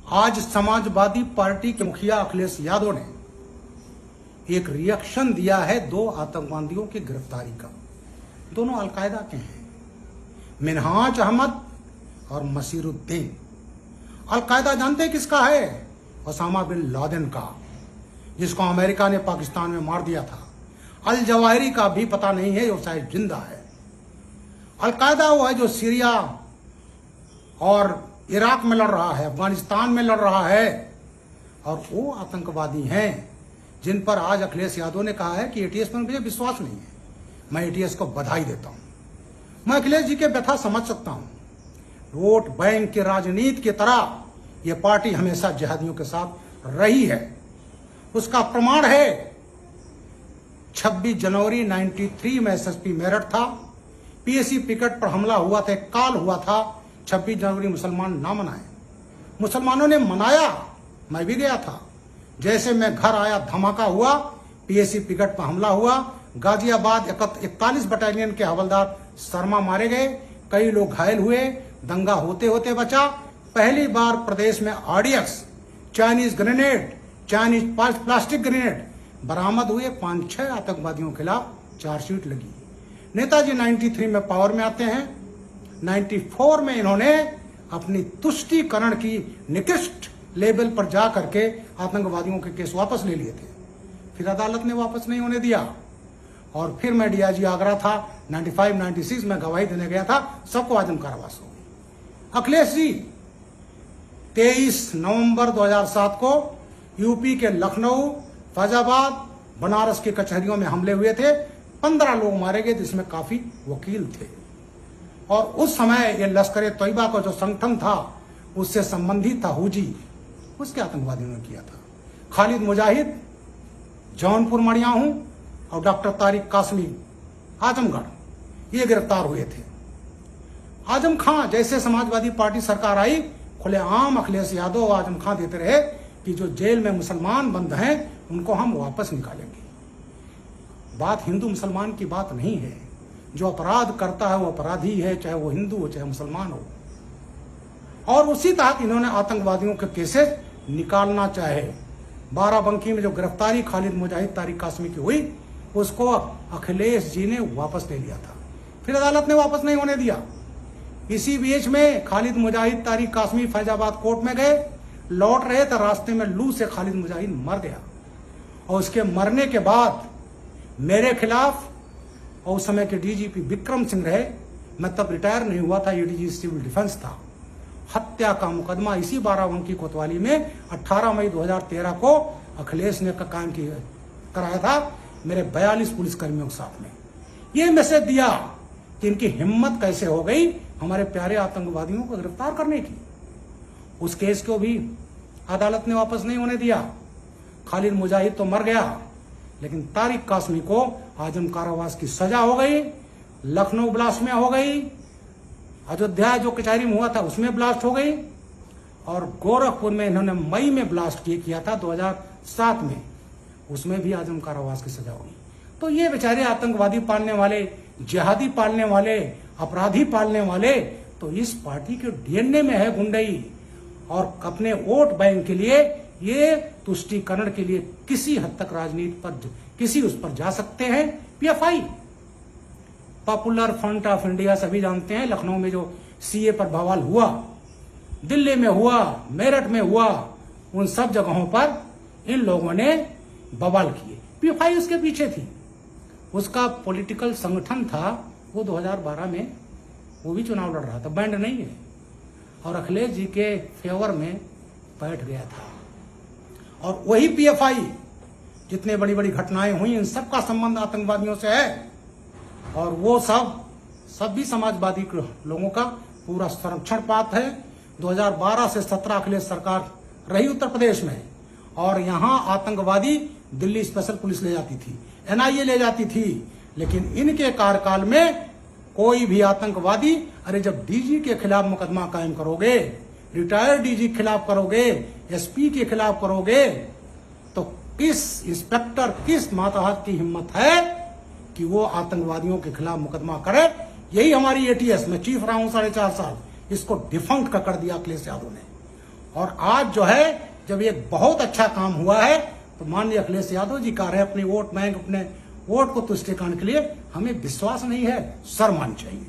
आज समाजवादी पार्टी के मुखिया अखिलेश यादव ने एक रिएक्शन दिया है दो आतंकवादियों की गिरफ्तारी का। दोनों अलकायदा के हैं, मिनहाज अहमद और मसीरुद्दीन। अलकायदा जानते हैं किसका है? ओसामा बिन लादेन का, जिसको अमेरिका ने पाकिस्तान में मार दिया था। अल जवाहिरी का भी पता नहीं है, वो शायद जिंदा है। अलकायदा वो है जो सीरिया और इराक में लड़ रहा है, अफगानिस्तान में लड़ रहा है, और वो आतंकवादी हैं जिन पर आज अखिलेश यादव ने कहा है कि एटीएस पर मुझे विश्वास नहीं है। मैं एटीएस को बधाई देता हूं। मैं अखिलेश जी के व्यथा समझ सकता हूं। वोट बैंक की राजनीति की तरह यह पार्टी हमेशा जिहादियों के साथ रही है। उसका प्रमाण है 26 जनवरी 93 में एसएसपी मेरठ था, पीएसी पिकेट पर हमला हुआ था, काल हुआ था। 26 जनवरी मुसलमान ना मनाए, मुसलमानों ने मनाया, मैं भी गया था। जैसे मैं घर आया धमाका हुआ, पीएसी पिकेट पर हमला हुआ। गाजियाबाद 41 बटालियन के हवलदार शर्मा मारे गए, कई लोग घायल हुए, दंगा होते होते बचा। पहली बार प्रदेश में RDX, Chinese grenade, Chinese plastic grenade बरामद हुए। 5-6 आतंकवादियों के खिलाफ चार्जशीट लगी। नेताजी 93 में पावर में आते हैं। 94 में इन्होंने अपनी तुष्टीकरण की निकृष्ट लेवल पर जा करके आतंकवादियों के केस वापस ले लिए थे। फिर अदालत ने वापस नहीं होने दिया, और फिर मैं डीआईजी आगरा था। 95-96 में गवाही देने गया था, सबको आजम कारावास हो गई। अखिलेश जी 23 नवंबर 2007 को यूपी के लखनऊ, फैजाबाद, बनारस की कचहरियों में हमले हुए थे। 15 लोग मारे गए, जिसमें काफी वकील थे। और उस समय ये लश्कर तैयबा का जो संगठन था, उससे संबंधित था हुजी, उसके आतंकवादियों ने किया था। खालिद मुजाहिद जौनपुर मड़िया हूं, और डॉक्टर तारिक कासमी आजमगढ़, ये गिरफ्तार हुए थे। आजम खां जैसे समाजवादी पार्टी सरकार आई, खुलेआम अखिलेश यादव और आजम खां देते रहे कि जो जेल में मुसलमान बंद हैं उनको हम वापस निकालेंगे। बात हिंदू मुसलमान की बात नहीं है। जो अपराध करता है वो अपराधी है, चाहे वो हिंदू हो चाहे मुसलमान हो। और उसी तहत इन्होंने आतंकवादियों के केसेस निकालना चाहे। बाराबंकी में जो गिरफ्तारी खालिद मुजाहिद तारिक कासमी की हुई, उसको अखिलेश जी ने वापस ले लिया था। फिर अदालत ने वापस नहीं होने दिया। इसी बीच में खालिद मुजाहिद तारिक कासमी फैजाबाद कोर्ट में गए, लौट रहे थे, रास्ते में लू से खालिद मुजाहिद मर गया। और उसके मरने के बाद मेरे खिलाफ, और उस समय के डीजीपी विक्रम सिंह रहे, मैं तब रिटायर नहीं हुआ था, एडीजी सिविल डिफेंस था, हत्या का मुकदमा इसी बाराबंकी कोतवाली में 18 मई 2013 को अखिलेश ने कायम कराया था, मेरे 42 पुलिसकर्मियों के साथ में। ये मैसेज दिया कि इनकी हिम्मत कैसे हो गई हमारे प्यारे आतंकवादियों को गिरफ्तार करने की। उस केस को भी अदालत ने वापस नहीं होने दिया। खालिद मुजाहिद तो मर गया, लेकिन तारिक कासमी को आजम कारावास की सजा हो गई। लखनऊ ब्लास्ट में हो गई, अयोध्या जो कचहरी में हुआ था उसमें ब्लास्ट हो गई, और गोरखपुर में इन्होंने मई में ब्लास्ट किया था 2007 में, उसमें भी आजम कारावास की सजा हुई। तो ये बेचारे आतंकवादी पालने वाले, जिहादी पालने वाले, अपराधी पालने वाले, तो इस पार्टी के डीएनए में है गुंडई। और अपने वोट बैंक के लिए, ये तुष्टीकरण के लिए किसी हद तक राजनीति पर, किसी उस पर जा सकते हैं। PFI, popular front of India, सभी जानते हैं। लखनऊ में जो सीए पर बवाल हुआ, दिल्ली में हुआ, मेरठ में हुआ, उन सब जगहों पर इन लोगों ने बवाल किए। पीएफआई उसके पीछे थी। उसका पॉलिटिकल संगठन था, वो 2012 में वो भी चुनाव लड़ रहा था, बैंड नहीं है, और अखिलेश जी के फेवर में बैठ गया था। और वही पीएफआई, जितने बड़ी बड़ी घटनाएं हुई, इन सब का संबंध आतंकवादियों से है। और वो सब भी समाजवादी लोगों का पूरा संरक्षण पात्र है। 2012 से 17 अखिलेश सरकार रही उत्तर प्रदेश में, और यहां आतंकवादी दिल्ली स्पेशल पुलिस ले जाती थी, एनआईए ले जाती थी, लेकिन इनके कार्यकाल में कोई भी आतंकवादी, अरे जब डीजी के खिलाफ मुकदमा कायम करोगे, रिटायर्ड डीजी के खिलाफ करोगे, एसपी के खिलाफ करोगे, तो किस इंस्पेक्टर, किस मातहत की हिम्मत है कि वो आतंकवादियों के खिलाफ मुकदमा करे। यही हमारी एटीएस, मैं चीफ रहा हूं 4.5 साल, इसको डिफंक्ट कर दिया अखिलेश यादव ने। और आज जो है जब एक बहुत अच्छा काम हुआ है तो माननीय अखिलेश यादव जी कह रहे हैं अपने वोट बैंक, अपने वोट को तुष्टिकरण के लिए हमें विश्वास नहीं है, शर्म आनी चाहिए।